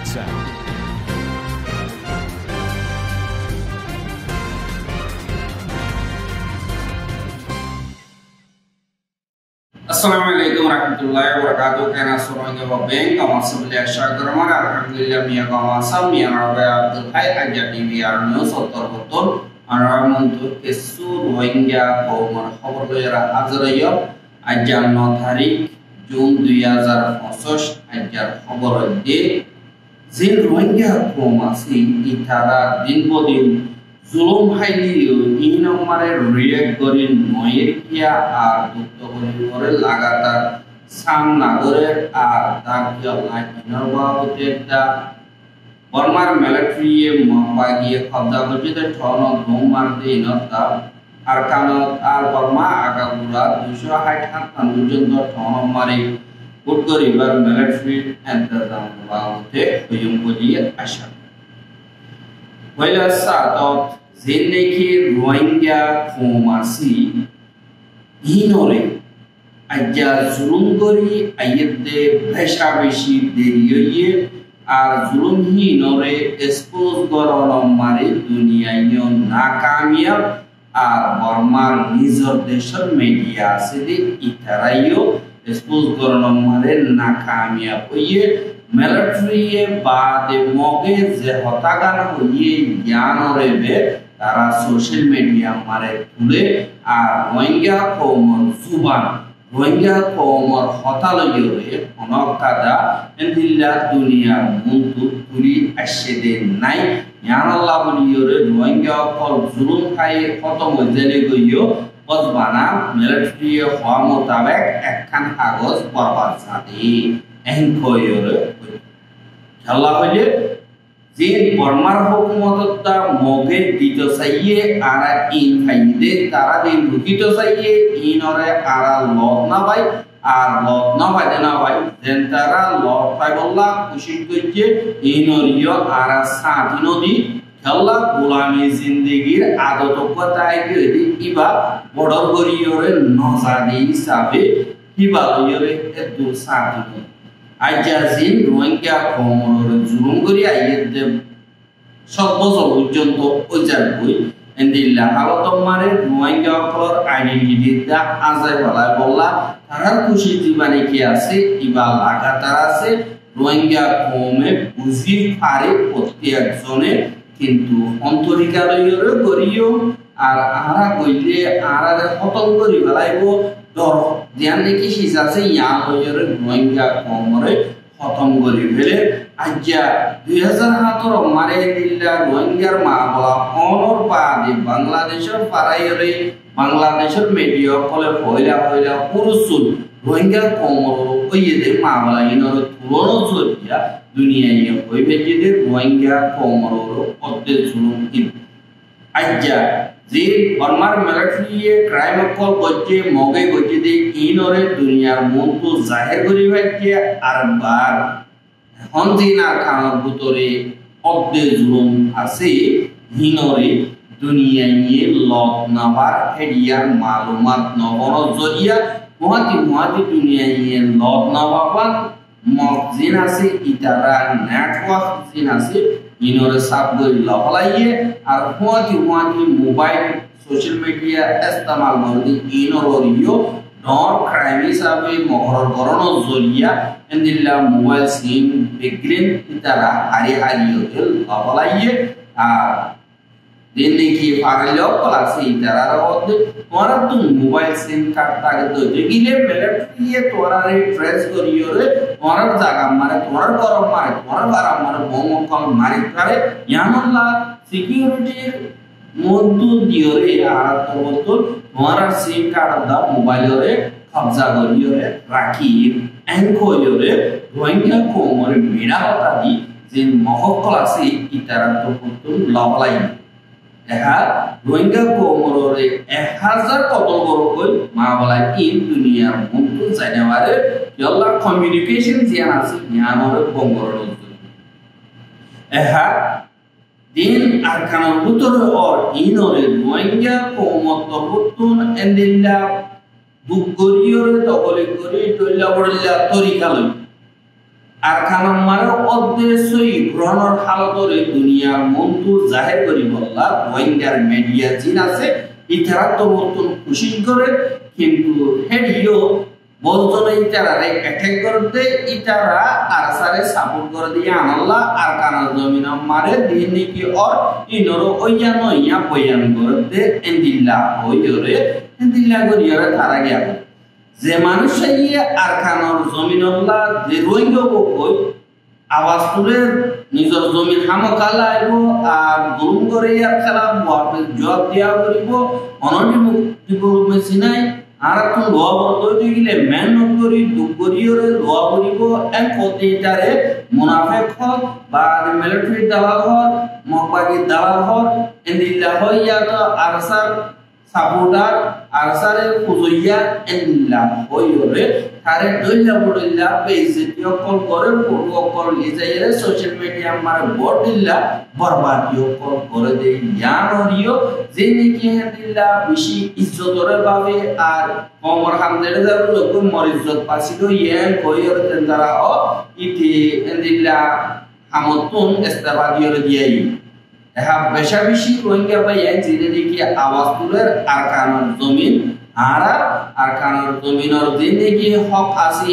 sound. Assalamualaikum warahmatullahi wabarakatuh. Karena semuanya wabeng, kamu sebelah syagramar. Alhamdulillah miya kamu asam miya rabe Abdul Hai aja di biar news otor betul. Aramuntu kesu Rohingya kaumar khabar loyara azrayo aja no tarik Jun 2025 ajar khabar de zin Rohingya kaum asi itara din bodin zulum hailiyo ina mare react korin noyer kia ar dukto korin ore lagatar samna gore ar dakia lainar babote da Burmar military mapagi khabda bojide thono dhomar de inota arkanot ar Burma agagura 260 hat purjonto thono mari Utko river military entazam babote huyum boliye asha Wala saat Zeneki Rohingya Komasi Hinore Aja Zulungori Ayede Beshabeshi Deriye Ar Zulum Hinore Expose Gorono Mari Dunia Yon Nakamia Ar Burma Nizor Desher Media Sidi Itarayo Expose Gorono Mari Nakamia Oye Military Bade Moge Zehotagan Oye Yanorebe Tara social media mare tule ar Rohingya kaumor zuban Rohingya kaumor hotalo yore onokada endilla dunia muntu tuli ashede nai yanalla boli yore Rohingya kol zulum khai khotom hojele goyo bozbana military hwa motabek ekkan kagos barbar sadi enko yore jalla hoye Zin Burmar hukumatota moge dito saye ara in khaide tara din dito saye in ore ara lot na bai ar lot na bai dena bai zen tara lot faibolla kushit goje in oriyo ara satino di khalla gulami zindagir adoto kotai gedi iba bodor goriyore nozadi hisabe hiba yore edu satino Ajazin Rohingya kaumor zulum kori ayede sot bozor purjonto ojar boi endilla halotom mare Rohingya kolor identity da azai balai bolla tarar kushi jibane ki ase iba lagatar ase Rohingya kaume buzi pare prottek jone kintu ontorikaloyore koriyo ar ara koile ara khotm kori balaibo dor dian neki hisase yang loyore Rohingya kaumore khotom kori fele aja 2017 mare dilla Rohingya ma bola honor pa di Bangladeshor parayore Bangladeshor media kole hoila purusul Rohingya kaumoro oyede ma bola inoro tulono zoria dunia ye hoibejide Rohingya kaumoro odde zulum in aja Zin Burmar military crime call goje moge goje de inore dunia muntu zahir gori bajje arbar honzina khanar butore obde zulum ase hinore dunia ye lot nabar hediar malumat noboro zoria mohati dunia ye lot nababan mokzin ase itara network zin ase inore sabgori lafalaiye ar huati mobile social media istemal gordi inororiyo nor crime hisabe mohor gorono zoria endilla mobile sim begrin itara hari lafalaiye ar denne ki faralo klasi itara rodde tora tu mobile sim card tagdo jegile military torare trace goriyore tora jaga mare tora gorom mare tora garam mare bomb kal mari kare yanalla security moddu diore ara tobotul tora sim card da mobile ore kabza goriyore rakhi enko yore Rohingya kaumore mira hotadi jin mohok klasi itara tobotul lavalai Rohingya kaumorore 1000 kotol gorokoi ma bala in dunia muntu janaware yalla communication jian ase nyanore bongoro din arkanon butore or inore Rohingya kaumotobutun endilla dugoriyore tokole gori tolla borilla torikalo Arkan মারে উদ্দেশ্যই গ্রহণের হালতরে দুনিয়ার মন্তু জাহির করি বললা রোহিঙ্গার media জিন আছে ইতারা তো মতন কোশিশ করে কিন্তু হেডিও বলজনে ইতারারে অ্যাটাক করতে ইতারা আরসারে সাপোর্ট করে দিয়ে আনাল্লাহ আরকানের জমিন মারে দিনে কি অর ইনর ওইয়া নইয়া বয়ান করতে এন্দিল্লা হইরে এন্দিল্লা করিয়ারে তারা গিয়া যে মানুষ ইয়ে আরকানের জমিনল্লাহ যে রোহিঙ্গা কই আওয়াজ তুলে নিজের জমিন হামকালা আইব আর দুরুম করে ইয়ার খেলা জবাব দিয়া করিব অননিমুক্তি আর তো লোয়া বলতে গেলে মেহনত করি দুঃখ করিওরে লোয়া করিব এক কতিটারে মুনাফেক হক বা মিলিটারি দালাল হক মকবাগি দালাল হক এন্দিল্লা হইয়া তো আরসার সাপোর্টার আরসারে ফুজইয়া এন্দিল্লা হইওরে তারে দইলা বড়ইলা বেইজ্জতি অকল করে ফটো অকল লিজাইরে সোশ্যাল মিডিয়া মারে বড় দিল্লা বরবাদি অকল করে দেই ইয়ানরিও যে নাকি হেদিল্লা বেশি ইজ্জতরে ভাবে আর ওমর হামদের যার লোক মর ইজ্জত পাছিলো ইয়ান কইরে তেন্দারা ও ইতি এন্দিল্লা হামতুন ইস্তাবাদিয়রে দিয়াই হ্যাঁ বেশা বেশি রোহিঙ্গা ভাই জিনে দেখি আওয়াজ তুলের আরকানের জমিন আরকানের জমিনের জিন্দেগি হক আছে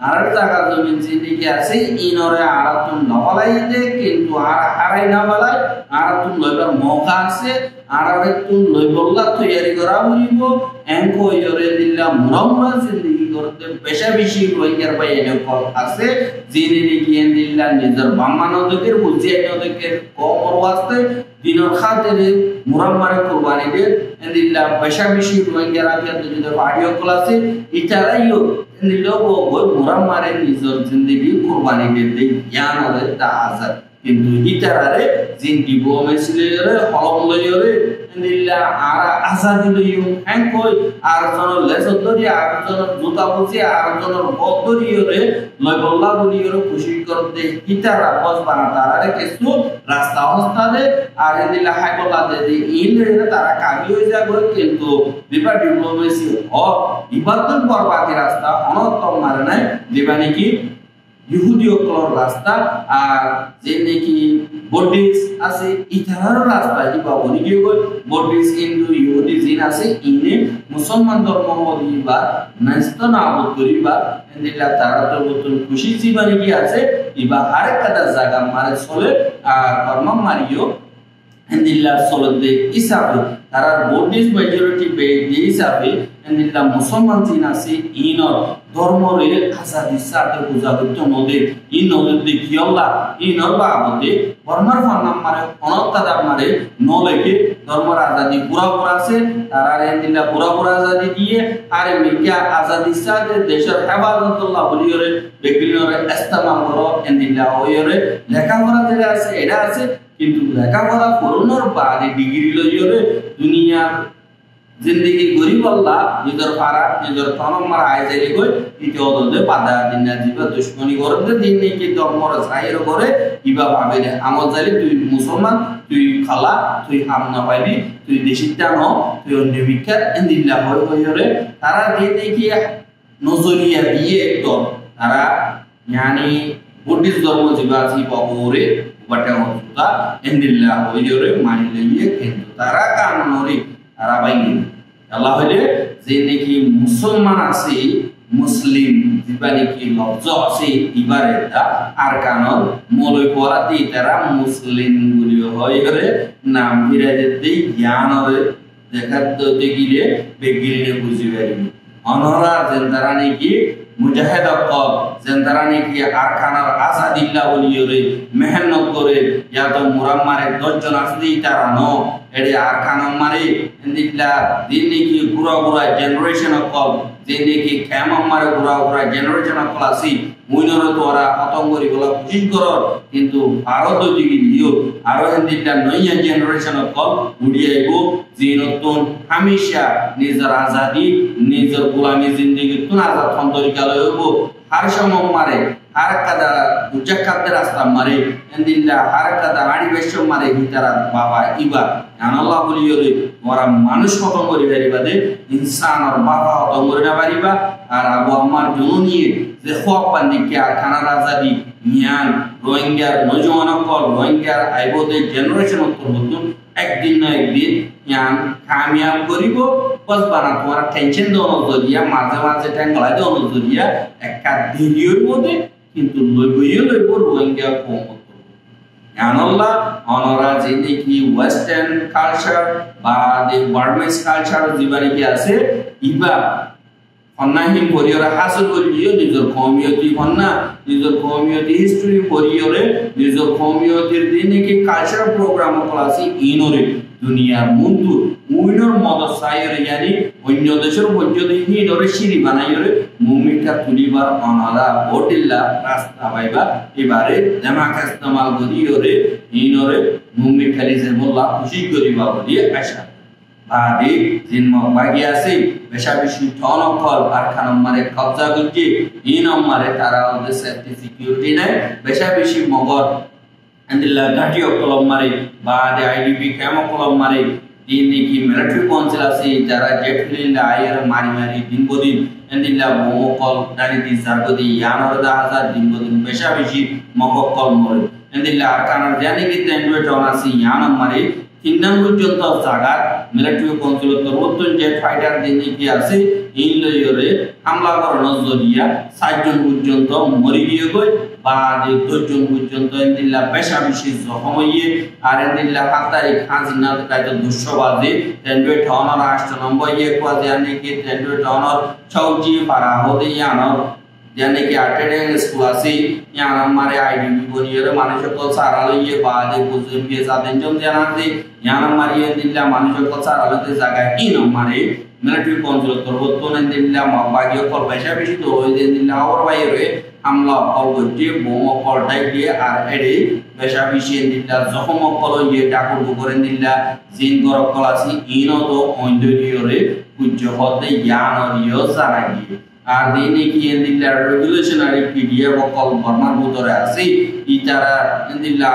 আর জায়গা জমিন জিন্দেগি আছে ইনরে আরাতুন নবলাই দে কিন্তু আর হারাই না বলাই আরাতুন লইবার মৌকা আছে আরারে তুন লইবল্লা তৈরি করা হইব এনকো ইরে দিল্লা মুরাম্মা জিন্দেগি করতে বেশা বেশি রোহিঙ্গার ভাই এরকম আছে জিনে দেখি দিল্লা নিজের বাম্মানদকের বুঝিয়ে নদকের কমর ওয়াস্তে দিনের খাতিরে মুরাম্মারে কুরবানি দে এন্দিল্লা বেশা বেশি রোহিঙ্গারা যদি ভিডিও কল আছে ইতারাইও এন্দিল্লা ও মুরাম্মারে নিজের জিন্দেগি কুরবানি দে জ্ঞান হলে তা আজাদ কিন্তু ইতারারে জিন্দি বোমেসিলেরে হলম লইরে এন্দিল্লা আর আজাদি লইও হ্যাঁ কই আর জন লেসত ধরি আর জন জুতা বুঝি আর জন বদ ধরিরে লইবল্লা বলিরে খুশি করতে ইতারা বসবানা তারারে কিছু রাস্তা হস্তাদে আর এন্দিল্লা হাইবল্লা দে ইনরে তারা কাবি হই যাবে কিন্তু বিপা ডিপ্লোমেসি ও ইবাদত বরবাদি রাস্তা অনতম মারে নাই দিবানি কি ইহুদি অকলর রাস্তা আর যে নাকি বডিস আছে ইতারার রাস্তা দিবা বলি কি কই বডিস হিন্দু ইহুদি জিন আছে ইনে মুসলমান ধর্ম হইবা নষ্ট না করিবা এন্দিলা তারা তো নতুন খুশি জীবনে কি আছে ইবা আরেকটা জায়গা মারে চলে আর কর্ম মারিও এন্দিলা চলতে ইসাবে তারা বডিস মেজরিটি বে হিসাবে এন্দিলা মুসলমান জিন আছে ইনর ধর্মরে আজাদি সাথে বুঝাবিত নদী ই নদী দেখিয়লা ই নরবা আমতে বর্মার ফান্নাম মারে অনত্তাদার মারে নলেকে ধর্মর আজাদি পুরা পুরা আছে তারা এন্দিলা পুরা পুরা আজাদি দিয়ে আরে মিডিয়া আজাদি সাথে দেশের হেফাজতুল্লাহ বলিয়রে বেগলিনরে ইস্তেমাল করো এন্দিলা ওয়রে লেখাপড়া যেটা আছে এটা আছে কিন্তু লেখাপড়া করোনোর বাদে ডিগ্রি লইয়রে দুনিয়ার জিন্দেগি গরিব আল্লাহ নিজের পাড়া নিজের তনম মারা আয় যাই গই ইতি অদদে বাধা দিনা দিবা দুশ্মনী করতে দিন নেই কি ধর্মর ছাইর করে ইবা ভাবে রে আমল যাইলে তুই মুসলমান তুই খালা তুই হাম না পাইবি তুই দেশিতা ন তুই অন্য বিখ্যাত এন্দিল্লা হই হইরে তারা দিয়ে দেখি নজরিয়া দিয়ে একদম তারা yani বুদ্ধিস্ট ধর্ম জিবা জি বাবুরে বাটা হতা এন্দিল্লা হইরে মানিলে ইয়ে কিন্তু তারা কাননরে তারা বাইনি আল্লাহ হইলে যে নাকি মুসলমান আছে মুসলিম জিবানি কি লফজ আছে ইবারেটা আরকানর মলই পরাতি তারা মুসলিম গুলি হয় করে নাম বিরাজে দেই জ্ঞানরে দেখাতে গিলে বেগিলে বুঝি পারিবি অনরা যেন তারা নাকি মুজাহিদ অকল যেন তারা নাকি আরকানর আজাদিল্লাহ বলিয়রে মেহনত করে ইয়া তো মুরাম্মারে 10 জন আসদি তারা ন এডি আরকানম মারে এন্দিল্লা দিন নাকি পুরা পুরা জেনারেশন অকল যে নাকি খেমাম মারে পুরা পুরা জেনারেশন অকল আসি মুইনরে তোরা খতম করি বলা কোশিশ করর কিন্তু ভারত দিকে দিও আর এন্দিল্লা নয়া জেনারেশন অকল উড়িয়াইবো যে নতুন হামেশা নিজের আজাদি নিজের গোলামি জিন্দেগি তুন আজাদ তরিকা লইবো harsham mare harakada ujakkat rasta mare endilla harakada ani besho mare hitara baba iba Allah boliyore ora manush hoto mori baribade insan ar baba hoto mori na bariba ar abu ammar joni je khop pandi kya kanada azadi mian rohingya nojowana kol rohingya aibode generation uttor mutun একদিন না একদিন ইয়ান কামিয়াব করিব বস বানা তোমার tension দোনো জরিয়া মাঝে মাঝে ট্যাঙ্গলাই দোনো জরিয়া একটা দেরির মধ্যে কিন্তু লইবইও লইব রোহিঙ্গা কম আল্লাহ অনরা যে কি ওয়েস্টার্ন কালচার বা দি বার্মিজ কালচার জীবনে কি আছে ইবা অন্যাহিম পরিয়রা হাসল করিও নিজের কমিউনিটি হন্না নিজের কমিউনিটি হিস্টরি পরিয়রে নিজের কমিউনিটির দিনে কি কালচারাল প্রোগ্রাম ক্লাসি ইনরে দুনিয়ার মুন্দু মুইনর মদ সাইরে জানি অন্য দেশের পর্যদি ইনরে সিঁড়ি বানাইরে মুমিকা তুলিবার অনারা হোটেলা রাস্তা পাইবা এবারে জামাকা ইস্তেমাল করিয়রে ইনরে মুমিকালি জেমুল্লাহ খুশি করিবা বলি আশা বাদে জিনম বাগি আছে বেশা বেশি টনকল কারখানা মারে কবজা করছে ইন মারে তারা ওদের সেফটি সিকিউরিটি নাই বেশা বেশি মগর এন্দিলা ঘাটি কলম মারে বাদে আইডিপি ক্যাম্প কলম মারে দিন কি মিলিটারি কাউন্সিল আছে যারা জেট প্লেন আইয়ার মারি মারি দিন বদিন এন্দিলা মকল দানি দি জাগদি ইয়ানর দা হাজার দিন বদিন বেশা বেশি মকল মরে এন্দিলা আরকানার জানি কি তেন্ডুয়ে টনাসি ইয়ান মারে তিনজন পর্যন্ত জায়গা মিলিটারি কাউন্সিল তরবতন জেট ফাইটার দিনে কি আছে এই লইরে হামলা করানোর জরিয়া 60 জন পর্যন্ত মরি গিয়ে গই বা 10 জন পর্যন্ত ইন্দিল্লা পেশা বেশি জখম হইয়ে আর ইন্দিল্লা 7 তারিখ হাজিনা কাইতো 200 বাজে তেন্ডুয়ে টাউনার 8 নম্বর ইয়ে কোয়াজে আনে কি তেন্ডুয়ে টাউনার চৌজি পারা হতে ইয়ানর यानी कि अटेंडेंस स्कूल आसी यहाँ हमारे आईडीपी बोलिए मानुष्य को सारा लइए बादे बुजुर्ग के साथ इंजम जाना से यहाँ हमारी दिल्ला मानुष्य को सारा लते जगह इन हमारे मिलिट्री काउंसिल तोरबतो ने दिल्ला माबागियो को पैसा बेशी तो होय दिल्ला और बाइरे हमला और गजे बोम और डाइए आर एडे पैसा बेशी दिल्ला जखम कलो ये डाकुर गोरे दिल्ला जिन गोर कलासी इनो तो ओंदरियोरे कुछ होते यान और यो जानागी আর দিনে কি এন্দিল্লা রেগুলেশনারি পিডিএফ কল বর্মার ভিতরে আছে ইতারা এন্দিল্লা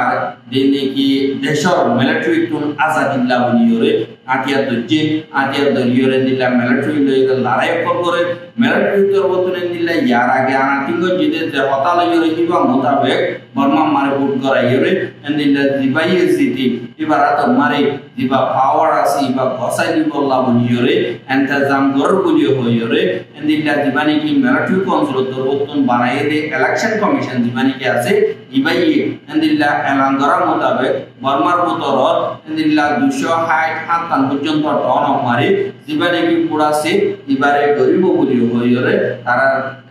দিনে কি দেশর মিলিটারি টুন আজাদিল্লা বলিওরে আটিয়া দজে আটিয়া দরিওরে এন্দিল্লা মিলিটারি লইগে লড়াই করে মিলিটারি তরবতন এন্দিল্লা ইয়ার আগে আনা তিঙ্গ জিদে যে হতা লইরে কিবা মোতাবেক বর্মা মারে বুট করাইরে এন্দিল্লা দিবাই সিটি এবার তো মারে দিবা পাওয়ার আছে ইবা ঘসাই দিবল্লা বলিওরে ইন্তজাম গর বলিও হইরে এন্দিল্লা দিবানি কি মিলিটারি কাউন্সিল তরবতন বানাইয়ে দে ইলেকশন কমিশন দিবানি কি আছে ইবাই এন্দিল্লা এলাঙ্গরা মোতাবেক বর্মার ভিতর এন্দিল্লা 260 হাত পর্যন্ত টন মারে দিবানি কি পুরাছে ইবারে গরিব বলিও হইরে তারা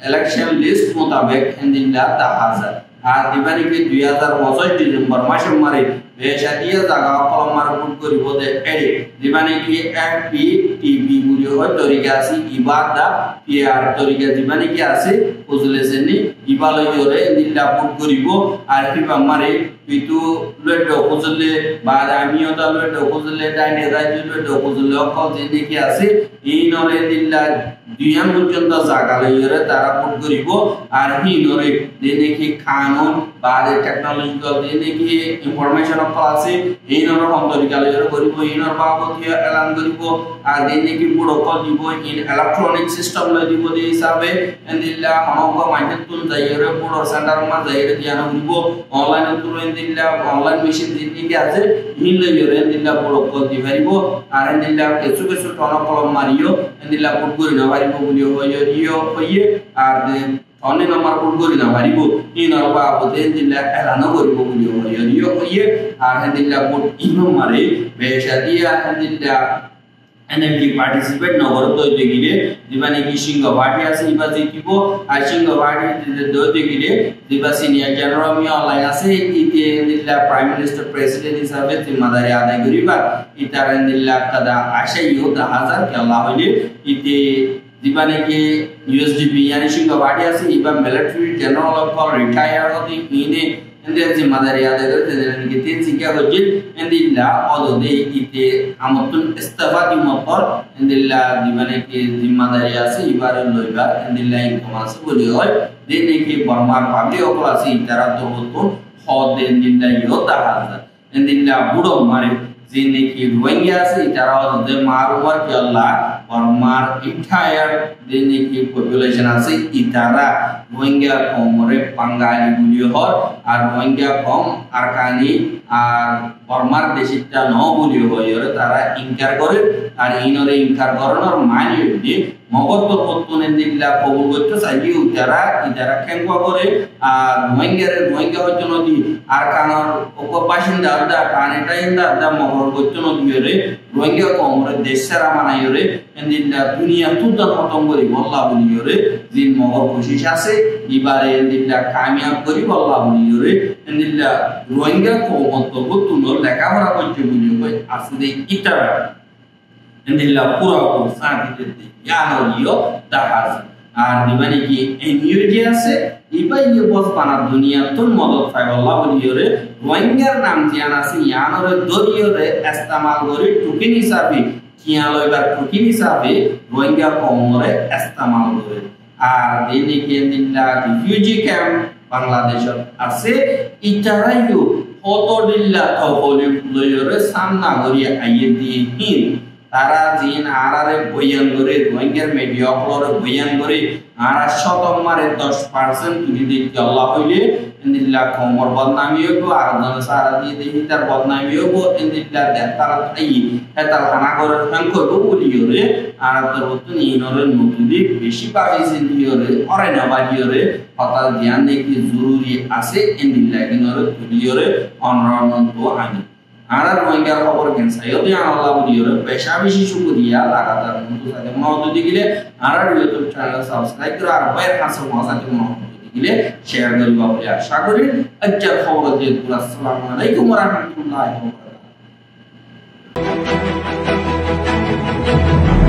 ইলেকশন লিস্ট মোতাবেক এন্দিল্লা 10000 আর দিবানি কি 2025 ডিসেম্বর মাসে মারে বেশা দিয়া জায়গা কলম মার বুট করিব দে এডি দিবানি কি এফপি টিভি বলিও হয় তরিকা আছে ইবাদা পিআর তরিকা দিবানি কি আছে বুঝলেছেন ইবালয় জরে দিল্লা বুট করিব আর কিবা মারে পিতু লড বুঝলে বা আমিও তা লড বুঝলে ডাইনে রাইজু লড বুঝলে অকল যে কি আছে এই নরে দিল্লা দুইয়ান পর্যন্ত জায়গা লইরে তারা বুট করিব আর হি নরে দিনে কি কানুন বা টেকনোলজিক্যাল দিনে কি ইনফরমেশন আছে এই নর তরিকা লইরে করিব এই নর বাবতীয় এলান করিব আর দিনে কি বুড়ো কল দিব ইন ইলেকট্রনিক সিস্টেম লই দিব দি হিসাবে এন্দিল্লা হনক মাইতেতুন যাইরে বুড়ো সেন্টার মা যাইরে দিয়ানো দিব অনলাইন তুলো এন্দিল্লা অনলাইন মেশিন দিনে কি আছে ইন লইরে এন্দিল্লা বুড়ো কল দি পারিব আর এন্দিল্লা কিছু কিছু টন কলম মারিও এন্দিল্লা বুট করি না পারিব বলিও হইও হইয়ে আর অন্য নম্বর বুট করি না পারিব ইন আর বাবতে এন্দিল্লা এলানো করিব বলিও হইও হইয়ে আর এন্দিল্লা বুট ইনো মারে বেশা দিয়া এন্দিল্লা এনএমটি পার্টিসিপেট নগর দইতে গিলে দিবানি কি সিংহ পার্টি আছে ইবা জিতিব আর সিংহ পার্টি দইতে গিলে দিবা সিনিয়র জেনারেল মি অনলাইন আছে ইতে দিল্লা প্রাইম মিনিস্টার প্রেসিডেন্ট হিসাবে জিম্মাদারি আদায় করিবা ইতার দিল্লা কাদা আশাইও 10000 কে আল্লাহ হইলে ইতে দিবানি কি ইউএসডিপি यानी সিংহ পার্টি আছে ইবা মিলিটারি জেনারেল অফ রিটায়ার হতে ইনে India zimmadaari ada kerja kita sehingga kerja India auto deh itu amatun istifa di motor India di mana ke zimmadaari asih ibarat loibar India yang kemasuk boleh deh ke Burma public operasi cara tu hot India yoda hazar India budo mari zine ki Rohingya se itara de marumar ke Allah Burma entire dene ki population ase itara Rohingya komore Bangali bulio hor ar Rohingya kom arkani ar Burma deshita no bulio hoyore tara inkar kore ar inore inkar koronor mani di mogot potun endilla kobul gotto saji itara kenkwa kore ar Rohingya hojono di arkanor okupashinda da kaneta inda da mogor gotto no diore Rohingya komore deshara manayore endilla dunia tutan hotongori walla buliyore zin mogor koshish ase ibare endilla kamyab kori walla buliyore endilla Rohingya komotto gottuno lekabara kocche buliyo aside itara endilla pura ko santi yano liyo dahaz ar dibani ki NUG ase ibai ye bos pana dunia tun modot fai walla buliyore Rohingya nam jiana se yanore doriyore istemal gori tukin hisabi kialo ibar tukin hisabe Rohingya komore istemal gori ar dene ki endilla refugee camp Bangladesh ase itarayu hotodilla thokoli loyore samna gori ayedi hin tara jin arare boyan gore Rohingya media flore boyan gore ara shotom mare 10% tuli dekhi Allah hoile endilla komor badnami hobo ar don sara di dehi tar badnami hobo endilla detar ai hetal hana gore hanko buliyore ara torotun inore notuli beshi pabi sindiyore ore na badiyore fatal dhyan dekhi zururi ase endilla ginore tuliyore onron to ani Ara Rohingya khobor kensa yodi Allah buliyore pesha beshi shukriya lagatar untuk saja mau digile ara YouTube channel subscribe karo ar bayar hasil masa mau digile share kari boli asha kori ajjar khobor je pura assalamu alaikum warahmatullahi wabarakatuh